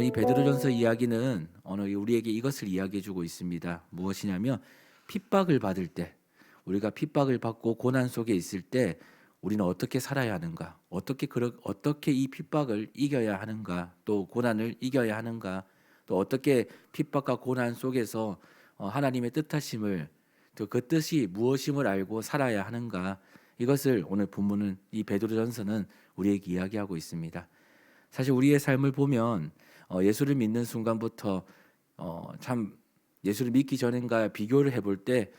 오늘 이 베드로전서 이야기는 오늘 우리에게 이것을 이야기해 주고 있습니다. 무엇이냐면 핍박을 받을 때 우리가 핍박을 받고 고난 속에 있을 때 우리는 어떻게 살아야 하는가? 어떻게 이 핍박을 이겨야 하는가? 또 고난을 이겨야 하는가? 또 어떻게 핍박과 고난 속에서 하나님의 뜻하심을 또 그 뜻이 무엇임을 알고 살아야 하는가? 이것을 오늘 본문은 이 베드로전서는 우리에게 이야기하고 있습니다. 사실 우리의 삶을 보면 예수를 믿는 순간부터 참 예수를 믿기 전인가 비교를 해볼 때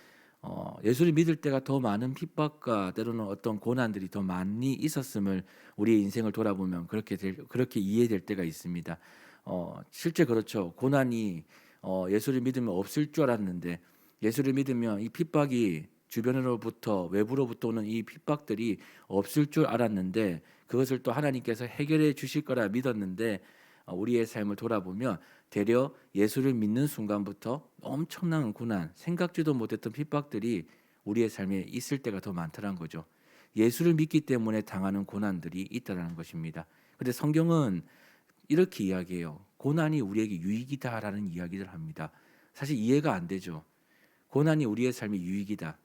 예수를 믿을 때가 더 많은 핍박과 때로는 어떤 고난들이 더 많이 있었음을 우리의 인생을 돌아보면 그렇게 이해될 때가 있습니다. 실제 그렇죠. 고난이 예수를 믿으면 없을 줄 알았는데 예수를 믿으면 이 핍박이 주변으로부터 외부로부터 오는 이 핍박들이 없을 줄 알았는데 그것을 또 하나님께서 해결해 주실 거라 믿었는데 우리의 삶을 돌아보면 되려 예수를 믿는 순간부터 엄청난 고난, 생각지도 못했던 핍박들이 우리의 삶에 있을 때가 더 많다는 거죠. 예수를 믿기 때문에 당하는 고난들이 있다는 것입니다. 그런데 성경은 이렇게 이야기해요. 고난이 우리에게 유익이다라는 이야기를 합니다. 사실 이해가 안 되죠. 고난이 우리의 삶의 유익이다.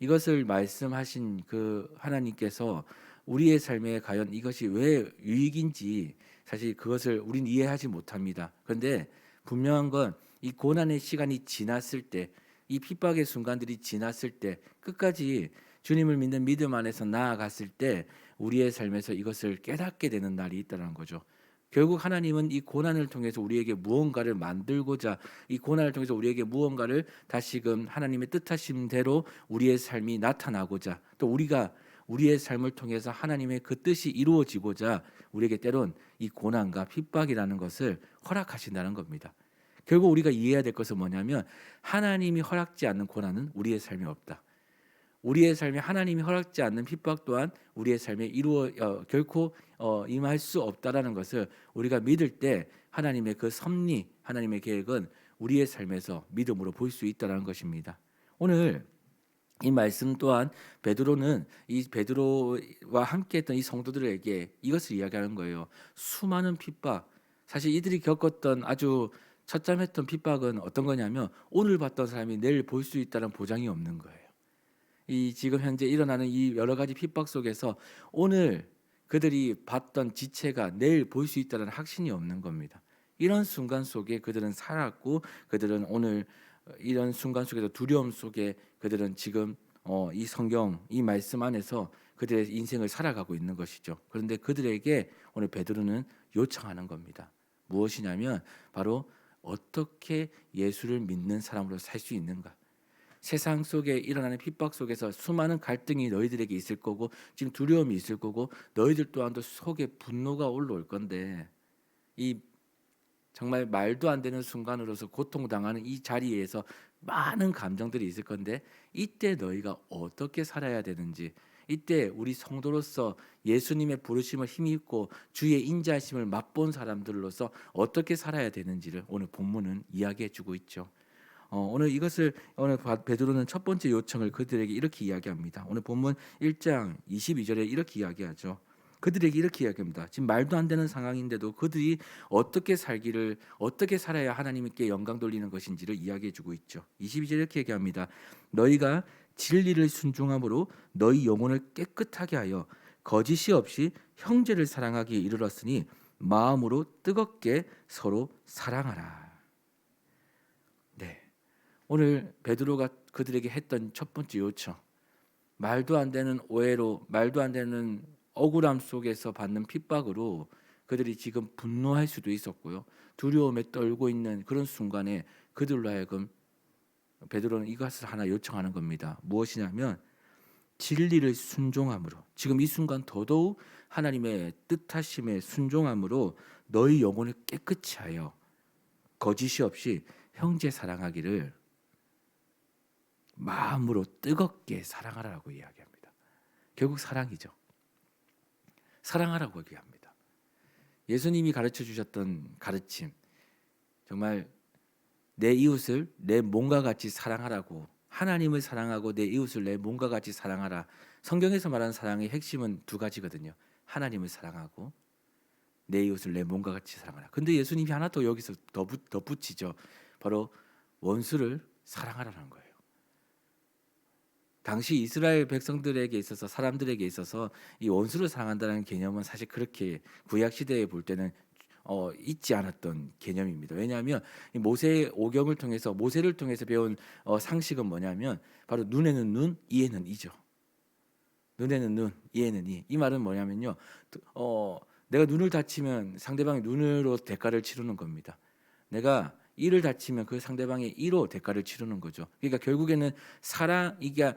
이것을 말씀하신 그 하나님께서 우리의 삶에 과연 이것이 왜 유익인지 사실 그것을 우린 이해하지 못합니다. 그런데 분명한 건 이 고난의 시간이 지났을 때, 이 핍박의 순간들이 지났을 때, 끝까지 주님을 믿는 믿음 안에서 나아갔을 때 우리의 삶에서 이것을 깨닫게 되는 날이 있다는 거죠. 결국 하나님은 이 고난을 통해서 우리에게 무언가를 만들고자 이 고난을 통해서 우리에게 무언가를 다시금 하나님의 뜻하심대로 우리의 삶이 나타나고자 또 우리가 우리의 삶을 통해서 하나님의 그 뜻이 이루어지고자 우리에게 때론 이 고난과 핍박이라는 것을 허락하신다는 겁니다. 결국 우리가 이해해야 될 것은 뭐냐면 하나님이 허락지 않는 고난은 우리의 삶에 없다. 우리의 삶에 하나님이 허락지 않는 핍박 또한 우리의 삶에 결코 임할 수 없다라는 것을 우리가 믿을 때 하나님의 그 섭리, 하나님의 계획은 우리의 삶에서 믿음으로 볼 수 있다라는 것입니다. 오늘 이 말씀 또한 베드로는 이 베드로와 함께했던 이 성도들에게 이것을 이야기하는 거예요. 수많은 핍박, 사실 이들이 겪었던 아주 처참했던 핍박은 어떤 거냐면 오늘 봤던 사람이 내일 볼 수 있다는 보장이 없는 거예요. 이 지금 현재 일어나는 이 여러 가지 핍박 속에서 오늘 그들이 봤던 지체가 내일 볼 수 있다는 확신이 없는 겁니다. 이런 순간 속에 그들은 살았고 그들은 오늘 이런 순간 속에서 두려움 속에 그들은 지금 이 성경 이 말씀 안에서 그들의 인생을 살아가고 있는 것이죠. 그런데 그들에게 오늘 베드로는 요청하는 겁니다. 무엇이냐면 바로 어떻게 예수를 믿는 사람으로 살 수 있는가? 세상 속에 일어나는 핍박 속에서 수많은 갈등이 너희들에게 있을 거고 지금 두려움이 있을 거고 너희들 또한도 속에 분노가 올라올 건데 이 정말 말도 안 되는 순간으로서 고통당하는 이 자리에서 많은 감정들이 있을 건데 이때 너희가 어떻게 살아야 되는지 이때 우리 성도로서 예수님의 부르심을 힘입고 주의 인자하심을 맛본 사람들로서 어떻게 살아야 되는지를 오늘 본문은 이야기해 주고 있죠. 오늘 베드로는 첫 번째 요청을 그들에게 이렇게 이야기합니다. 오늘 본문 1장 22절에 이렇게 이야기하죠. 그들에게 이렇게 이야기합니다. 지금 말도 안 되는 상황인데도 그들이 어떻게 살아야 하나님께 영광 돌리는 것인지를 이야기해 주고 있죠. 22절에 이렇게 얘기합니다. 너희가 진리를 순종함으로 너희 영혼을 깨끗하게 하여 거짓이 없이 형제를 사랑하기에 이르렀으니 마음으로 뜨겁게 서로 사랑하라. 네. 오늘 베드로가 그들에게 했던 첫 번째 요청, 말도 안 되는 오해로 말도 안 되는 억울함 속에서 받는 핍박으로 그들이 지금 분노할 수도 있었고요. 두려움에 떨고 있는 그런 순간에 그들로 하여금 베드로는 이것을 하나 요청하는 겁니다. 무엇이냐면 진리를 순종함으로 지금 이 순간 더더욱 하나님의 뜻하심에 순종함으로 너희 영혼을 깨끗이 하여 거짓이 없이 형제 사랑하기를 마음으로 뜨겁게 사랑하라고 이야기합니다. 결국 사랑이죠. 사랑하라고 얘기합니다. 예수님이 가르쳐 주셨던 가르침, 정말 내 이웃을 내 몸과 같이 사랑하라고, 하나님을 사랑하고 내 이웃을 내 몸과 같이 사랑하라. 성경에서 말하는 사랑의 핵심은 두 가지거든요. 하나님을 사랑하고 내 이웃을 내 몸과 같이 사랑하라. 근데 예수님이 하나 더 여기서 덧붙이죠. 바로 원수를 사랑하라는 거예요. 당시 이스라엘 백성들에게 있어서 사람들에게 있어서 이 원수를 사랑한다는 개념은 사실 그렇게 구약 시대에 볼 때는 있지 않았던 개념입니다. 왜냐하면 이 모세의 오경을 통해서 모세를 통해서 배운 상식은 뭐냐면 바로 눈에는 눈, 이에는 이죠. 눈에는 눈, 이에는 이. 이 말은 뭐냐면요. 내가 눈을 다치면 상대방이 눈으로 대가를 치르는 겁니다. 내가 이를 다치면 그 상대방의 이로 대가를 치르는 거죠. 그러니까 결국에는 사랑, 이게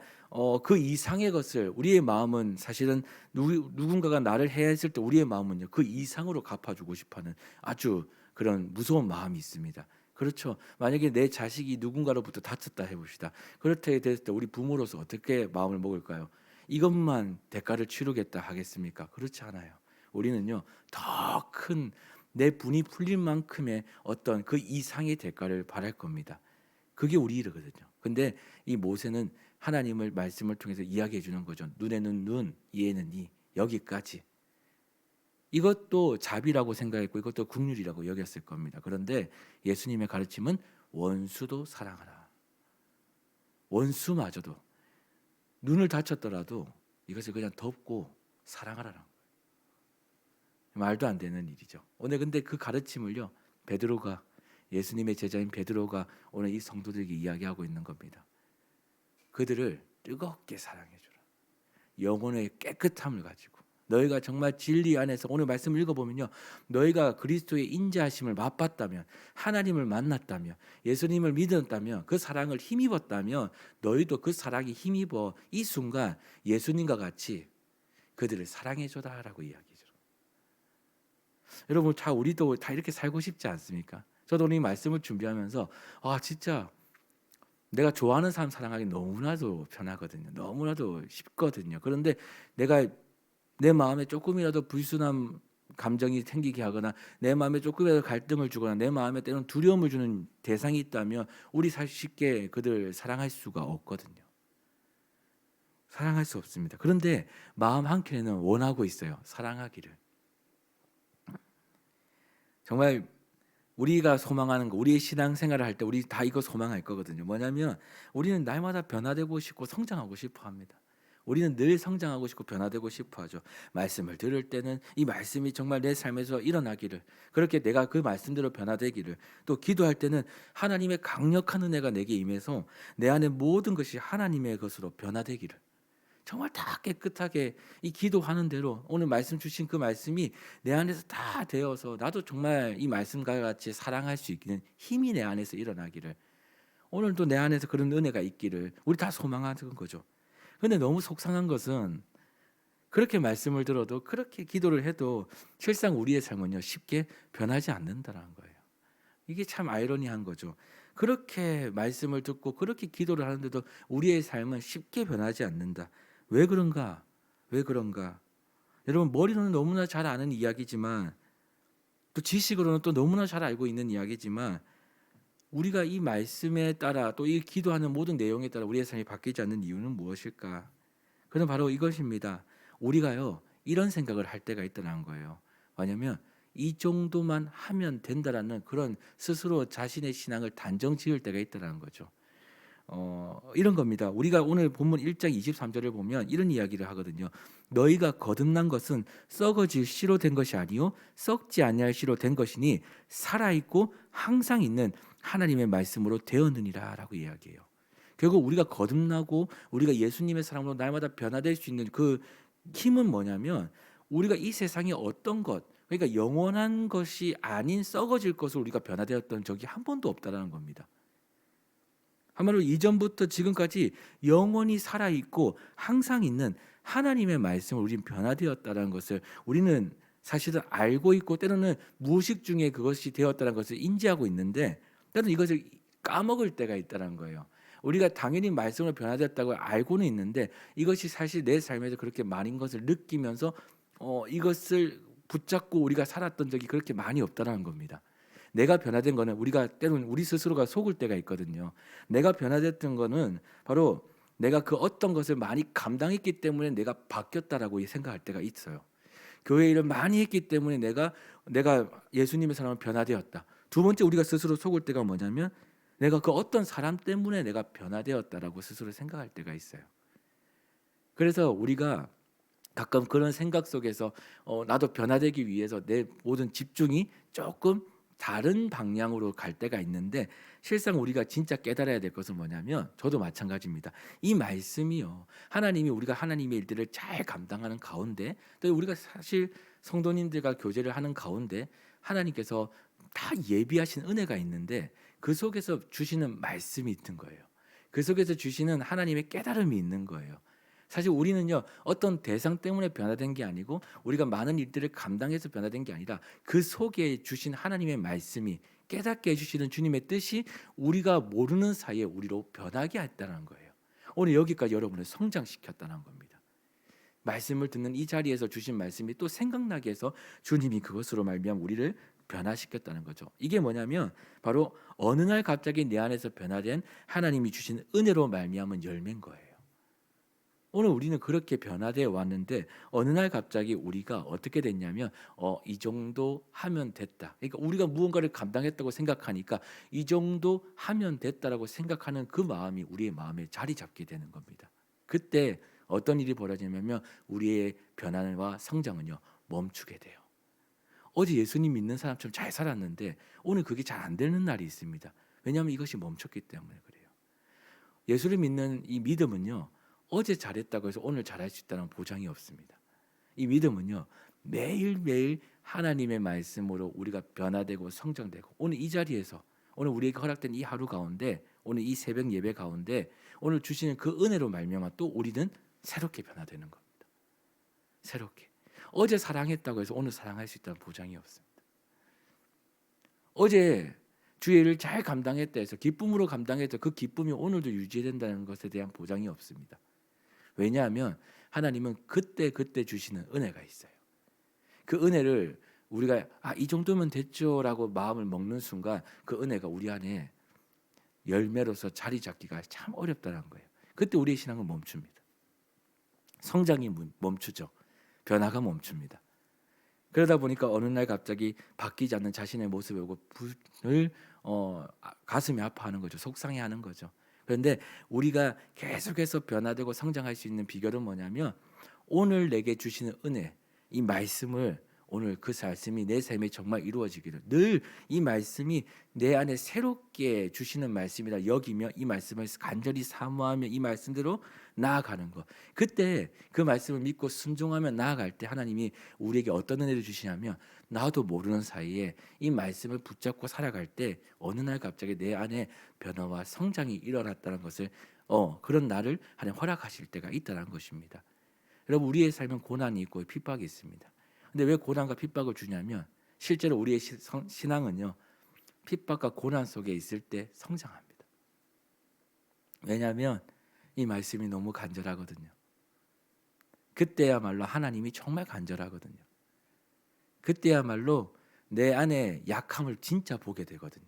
그 이상의 것을 우리의 마음은 사실은 누군가가 나를 해했을 때 우리의 마음은요 그 이상으로 갚아주고 싶어하는 아주 그런 무서운 마음이 있습니다. 그렇죠. 만약에 내 자식이 누군가로부터 다쳤다 해봅시다. 그렇게 됐을 때 우리 부모로서 어떻게 마음을 먹을까요? 이것만 대가를 치르겠다 하겠습니까? 그렇지 않아요. 우리는요 더 큰 내 분이 풀릴 만큼의 어떤 그 이상의 대가를 바랄 겁니다. 그게 우리 일이거든요. 근데 이 모세는 하나님을 말씀을 통해서 이야기해 주는 거죠. 눈에는 눈, 이에는 이. 여기까지. 이것도 자비라고 생각했고 이것도 긍휼이라고 여겼을 겁니다. 그런데 예수님의 가르침은 원수도 사랑하라. 원수마저도 눈을 다쳤더라도 이것을 그냥 덮고 사랑하라는 거예요. 말도 안 되는 일이죠. 오늘 근데 그 가르침을요 베드로가 예수님의 제자인 베드로가 오늘 이 성도들에게 이야기하고 있는 겁니다. 그들을 뜨겁게 사랑해 주라. 영혼의 깨끗함을 가지고 너희가 정말 진리 안에서 오늘 말씀을 읽어보면요 너희가 그리스도의 인자하심을 맛봤다면 하나님을 만났다면 예수님을 믿었다면 그 사랑을 힘입었다면 너희도 그 사랑에 힘입어 이 순간 예수님과 같이 그들을 사랑해 줘라라고 이야기해요. 여러분 우리도 다 이렇게 살고 싶지 않습니까? 저도 오늘 이 말씀을 준비하면서 진짜 내가 좋아하는 사람 사랑하기 너무나도 편하거든요. 너무나도 쉽거든요. 그런데 내가 내 마음에 조금이라도 불순한 감정이 생기게 하거나 내 마음에 조금이라도 갈등을 주거나 내 마음에 때로는 두려움을 주는 대상이 있다면 우리 사실 쉽게 그들 사랑할 수가 없거든요. 사랑할 수 없습니다. 그런데 마음 한켠에는 원하고 있어요. 사랑하기를. 정말 우리가 소망하는 거, 우리의 신앙생활을 할 때 우리 다 이거 소망할 거거든요. 뭐냐면 우리는 날마다 변화되고 싶고 성장하고 싶어 합니다. 우리는 늘 성장하고 싶고 변화되고 싶어 하죠. 말씀을 들을 때는 이 말씀이 정말 내 삶에서 일어나기를, 그렇게 내가 그 말씀대로 변화되기를, 또 기도할 때는 하나님의 강력한 은혜가 내게 임해서 내 안에 모든 것이 하나님의 것으로 변화되기를, 정말 다 깨끗하게 이 기도하는 대로 오늘 말씀 주신 그 말씀이 내 안에서 다 되어서 나도 정말 이 말씀과 같이 사랑할 수 있는 힘이 내 안에서 일어나기를, 오늘도 내 안에서 그런 은혜가 있기를 우리 다 소망하는 거죠. 그런데 너무 속상한 것은 그렇게 말씀을 들어도 그렇게 기도를 해도 실상 우리의 삶은요 쉽게 변하지 않는다는 거예요. 이게 참 아이러니한 거죠. 그렇게 말씀을 듣고 그렇게 기도를 하는데도 우리의 삶은 쉽게 변하지 않는다. 왜 그런가? 왜 그런가? 여러분 머리로는 너무나 잘 아는 이야기지만 또 지식으로는 또 너무나 잘 알고 있는 이야기지만 우리가 이 말씀에 따라 또 이 기도하는 모든 내용에 따라 우리의 삶이 바뀌지 않는 이유는 무엇일까? 그는 바로 이것입니다. 우리가요 이런 생각을 할 때가 있다는 거예요. 왜냐하면 이 정도만 하면 된다라는 그런 스스로 자신의 신앙을 단정 지을 때가 있다는 거죠. 이런 겁니다. 우리가 오늘 본문 1장 23절을 보면 이런 이야기를 하거든요. 너희가 거듭난 것은 썩어질 씨로 된 것이 아니요 썩지 아니할 씨로 된 것이니 살아있고 항상 있는 하나님의 말씀으로 되었느니라라고 이야기해요. 결국 우리가 거듭나고 우리가 예수님의 사랑으로 날마다 변화될 수 있는 그 힘은 뭐냐면 우리가 이 세상의 어떤 것, 그러니까 영원한 것이 아닌 썩어질 것으로 우리가 변화되었던 적이 한 번도 없다라는 겁니다. 한마디로 이전부터 지금까지 영원히 살아있고 항상 있는 하나님의 말씀을 우리는 변화되었다는 것을 우리는 사실은 알고 있고 때로는 무의식 중에 그것이 되었다는 것을 인지하고 있는데 때로는 이것을 까먹을 때가 있다는 거예요. 우리가 당연히 말씀으로 변화되었다고 알고는 있는데 이것이 사실 내 삶에서 그렇게 많은 것을 느끼면서 이것을 붙잡고 우리가 살았던 적이 그렇게 많이 없다는 겁니다. 내가 변화된 거는 우리가 때로는 우리 스스로가 속을 때가 있거든요. 내가 변화됐던 거는 바로 내가 그 어떤 것을 많이 감당했기 때문에 내가 바뀌었다라고 생각할 때가 있어요. 교회 일을 많이 했기 때문에 내가 예수님의 사랑으로 변화되었다. 두 번째 우리가 스스로 속을 때가 뭐냐면 내가 그 어떤 사람 때문에 내가 변화되었다라고 스스로 생각할 때가 있어요. 그래서 우리가 가끔 그런 생각 속에서 나도 변화되기 위해서 내 모든 집중이 조금 다른 방향으로 갈 때가 있는데 실상 우리가 진짜 깨달아야 될 것은 뭐냐면 저도 마찬가지입니다. 이 말씀이요. 하나님이 우리가 하나님의 일들을 잘 감당하는 가운데 또 우리가 사실 성도님들과 교제를 하는 가운데 하나님께서 다 예비하신 은혜가 있는데 그 속에서 주시는 말씀이 있는 거예요. 그 속에서 주시는 하나님의 깨달음이 있는 거예요. 사실 우리는요 어떤 대상 때문에 변화된 게 아니고 우리가 많은 일들을 감당해서 변화된 게 아니라 그 속에 주신 하나님의 말씀이 깨닫게 해주시는 주님의 뜻이 우리가 모르는 사이에 우리로 변하게 했다는 거예요. 오늘 여기까지 여러분을 성장시켰다는 겁니다. 말씀을 듣는 이 자리에서 주신 말씀이 또 생각나게 해서 주님이 그것으로 말미암아 우리를 변화시켰다는 거죠. 이게 뭐냐면 바로 어느 날 갑자기 내 안에서 변화된 하나님이 주신 은혜로 말미암은 열매인 거예요. 오늘 우리는 그렇게 변화되어 왔는데 어느 날 갑자기 우리가 어떻게 됐냐면 이 정도 하면 됐다. 그러니까 우리가 무언가를 감당했다고 생각하니까 이 정도 하면 됐다라고 생각하는 그 마음이 우리의 마음에 자리 잡게 되는 겁니다. 그때 어떤 일이 벌어지냐면 우리의 변화와 성장은요 멈추게 돼요. 어제 예수님 믿는 사람처럼 잘 살았는데 오늘 그게 잘 안 되는 날이 있습니다. 왜냐하면 이것이 멈췄기 때문에 그래요. 예수를 믿는 이 믿음은요 어제 잘했다고 해서 오늘 잘할 수 있다는 보장이 없습니다. 이 믿음은요 매일매일 하나님의 말씀으로 우리가 변화되고 성장되고 오늘 이 자리에서 오늘 우리에게 허락된 이 하루 가운데 오늘 이 새벽 예배 가운데 오늘 주시는 그 은혜로 말미암아 또 우리는 새롭게 변화되는 겁니다. 새롭게. 어제 사랑했다고 해서 오늘 사랑할 수 있다는 보장이 없습니다. 어제 주의 일을 잘 감당했다 해서 기쁨으로 감당해서 그 기쁨이 오늘도 유지된다는 것에 대한 보장이 없습니다. 왜냐하면 하나님은 그때 주시는 은혜가 있어요. 그 은혜를 우리가 이 정도면 됐죠라고 마음을 먹는 순간 그 은혜가 우리 안에 열매로서 자리 잡기가 참 어렵다는 거예요. 그때 우리의 신앙은 멈춥니다. 성장이 멈추죠. 변화가 멈춥니다. 그러다 보니까 어느 날 갑자기 바뀌지 않는 자신의 모습을 보고 분을 가슴이 아파하는 거죠. 속상해하는 거죠. 그런데 우리가 계속해서 변화되고 성장할 수 있는 비결은 뭐냐면 오늘 내게 주시는 은혜, 이 말씀을 오늘 그 말씀이 내 삶에 정말 이루어지기를 늘 이 말씀이 내 안에 새롭게 주시는 말씀이라 여기며 이 말씀을 간절히 사모하며 이 말씀대로 나아가는 것. 그때 그 말씀을 믿고 순종하며 나아갈 때 하나님이 우리에게 어떤 은혜를 주시냐면 나도 모르는 사이에 이 말씀을 붙잡고 살아갈 때 어느 날 갑자기 내 안에 변화와 성장이 일어났다는 것을 그런 날을 하나님 허락하실 때가 있다는 것입니다. 여러분 우리의 삶은 고난이 있고 핍박이 있습니다. 근데 왜 고난과 핍박을 주냐면 실제로 우리의 신앙은요 핍박과 고난 속에 있을 때 성장합니다. 왜냐하면 이 말씀이 너무 간절하거든요. 그때야말로 하나님이 정말 간절하거든요. 그때야말로 내 안에 약함을 진짜 보게 되거든요.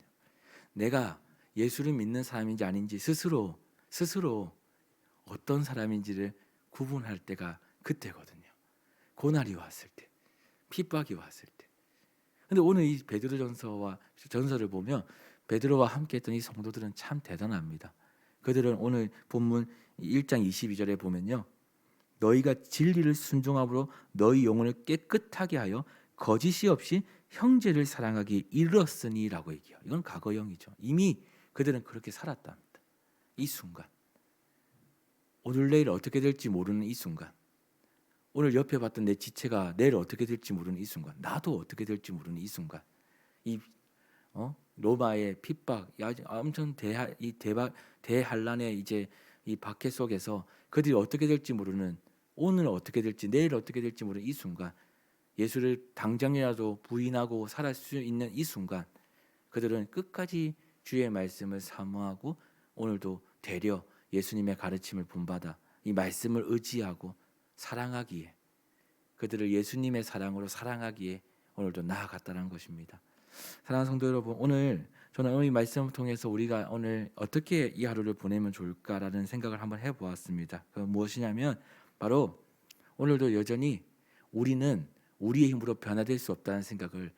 내가 예수를 믿는 사람인지 아닌지 스스로 어떤 사람인지를 구분할 때가 그때거든요. 고난이 왔을 때, 핍박이 왔을 때. 근데 오늘 이 베드로전서와 전서를 보면 베드로와 함께했던 이 성도들은 참 대단합니다. 그들은 오늘 본문 1장 22절에 보면요. 너희가 진리를 순종함으로 너희 영혼을 깨끗하게 하여 거짓이 없이 형제를 사랑하기 이르렀으니라고 얘기해요. 이건 과거형이죠. 이미 그들은 그렇게 살았답니다. 이 순간. 오늘 내일 어떻게 될지 모르는 이 순간. 오늘 옆에 봤던 내 지체가 내일 어떻게 될지 모르는 이 순간. 나도 어떻게 될지 모르는 이 순간. 이 로마의 핍박, 엄청 대환란의 이제 이 박해 속에서 그들이 어떻게 될지 모르는 오늘 어떻게 될지 내일 어떻게 될지 모르는 이 순간 예수를 당장이라도 부인하고 살아갈 수 있는 이 순간 그들은 끝까지 주의 말씀을 사모하고 오늘도 되려 예수님의 가르침을 본받아 이 말씀을 의지하고 사랑하기에 그들을 예수님의 사랑으로 사랑하기에 오늘도 나아갔다는 것입니다. 사랑하는 성도 여러분, 오늘 저는 오늘 이 말씀을 통해서 우리가 오늘 어떻게 이 하루를 보내면 좋을까라는 생각을 한번 해보았습니다. 그 무엇이냐면 바로 오늘도 여전히 우리는 우리의 힘으로 변화될 수 없다는 생각을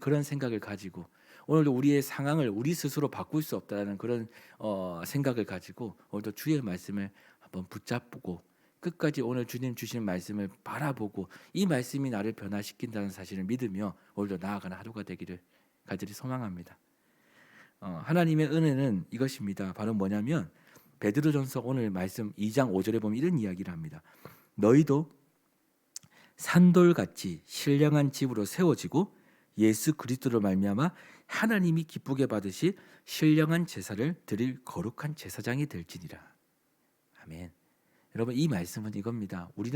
그런 생각을 가지고 오늘도 우리의 상황을 우리 스스로 바꿀 수 없다는 그런 생각을 가지고 오늘도 주의 말씀을 한번 붙잡고 끝까지 오늘 주님 주신 말씀을 바라보고 이 말씀이 나를 변화시킨다는 사실을 믿으며 오늘도 나아가는 하루가 되기를 간절히 소망합니다. 하나님의 은혜는 이것입니다. 바로 뭐냐면 베드로전서 오늘 말씀 2장 5절에 보면 이런 이야기를 합니다. 너희도 산돌같이 신령한 집으로 세워지고 예수 그리스도로 말미암아 하나님이 기쁘게 받으실 신령한 제사를 드릴 거룩한 제사장이 될지니라. 아멘. 여러분 이 말씀은 이겁니다. 우리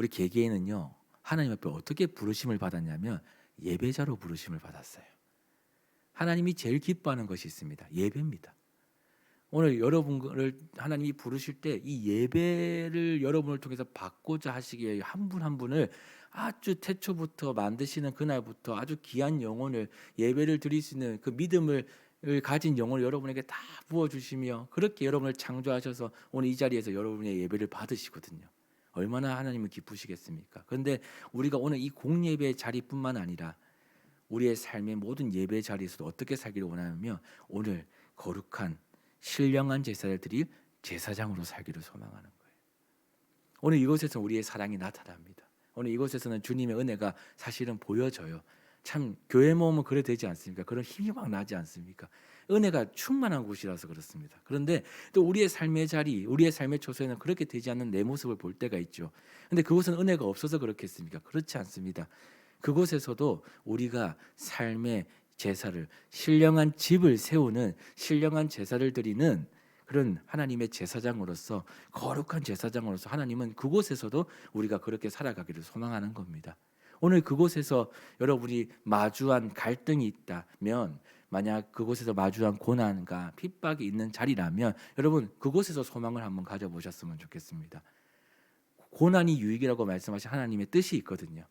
개개인은요 하나님 앞에 어떻게 부르심을 받았냐면 예배자로 부르심을 받았어요. 하나님이 제일 기뻐하는 것이 있습니다. 예배입니다. 오늘 여러분을 하나님이 부르실 때 이 예배를 여러분을 통해서 받고자 하시기에 한 분 한 분을 아주 태초부터 만드시는 그날부터 아주 귀한 영혼을 예배를 드릴 수 있는 그 믿음을 가진 영혼을 여러분에게 다 부어주시며 그렇게 여러분을 창조하셔서 오늘 이 자리에서 여러분의 예배를 받으시거든요. 얼마나 하나님은 기쁘시겠습니까? 그런데 우리가 오늘 이 공예배 자리뿐만 아니라 우리의 삶의 모든 예배 자리에서도 어떻게 살기를 원하냐면 오늘 거룩한 신령한 제사를 드릴 제사장으로 살기를 소망하는 거예요. 오늘 이곳에서 우리의 사랑이 나타납니다. 오늘 이곳에서는 주님의 은혜가 사실은 보여져요. 참 교회 모험은 그래 되지 않습니까? 그런 힘이 막 나지 않습니까? 은혜가 충만한 곳이라서 그렇습니다. 그런데 또 우리의 삶의 자리, 우리의 삶의 초소에는 그렇게 되지 않는 내 모습을 볼 때가 있죠. 그런데 그곳은 은혜가 없어서 그렇겠습니까? 그렇지 않습니다. 그곳에서도 우리가 삶의 제사를 신령한 집을 세우는 신령한 제사를 드리는 그런 하나님의 제사장으로서 거룩한 제사장으로서 하나님은 그곳에서도 우리가 그렇게 살아가기를 소망하는 겁니다. 오늘 그곳에서 여러분이 마주한 갈등이 있다면 만약 그곳에서 마주한 고난과 핍박이 있는 자리라면 여러분 그곳에서 소망을 한번 가져보셨으면 좋겠습니다. 고난이 유익이라고 말씀하신 하나님의 뜻이 있거든요.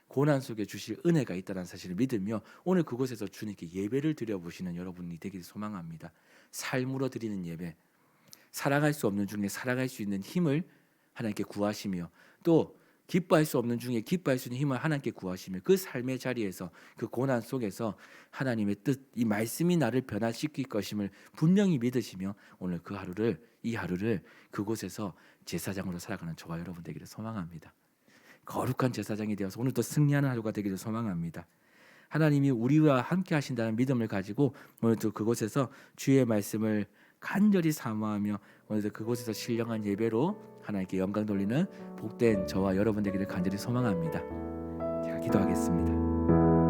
고난 속에 주실 은혜가 있다는 사실을 믿으며 오늘 그곳에서 주님께 예배를 드려보시는 여러분이 되기를 소망합니다. 삶으로 드리는 예배, 살아갈 수 없는 중에 살아갈 수 있는 힘을 하나님께 구하시며 또 기뻐할 수 없는 중에 기뻐할 수 있는 힘을 하나님께 구하시며 그 삶의 자리에서 그 고난 속에서 하나님의 뜻, 이 말씀이 나를 변화시킬 것임을 분명히 믿으시며 오늘 이 하루를 그곳에서 제사장으로 살아가는 저와 여러분 되기를 소망합니다. 거룩한 제사장이 되어서 오늘도 승리하는 하루가 되기를 소망합니다. 하나님이 우리와 함께 하신다는 믿음을 가지고 오늘도 그곳에서 주의 말씀을 간절히 사모하며 오늘도 그곳에서 신령한 예배로 하나님께 영광 돌리는 복된 저와 여러분 되기를 간절히 소망합니다. 제가 기도하겠습니다.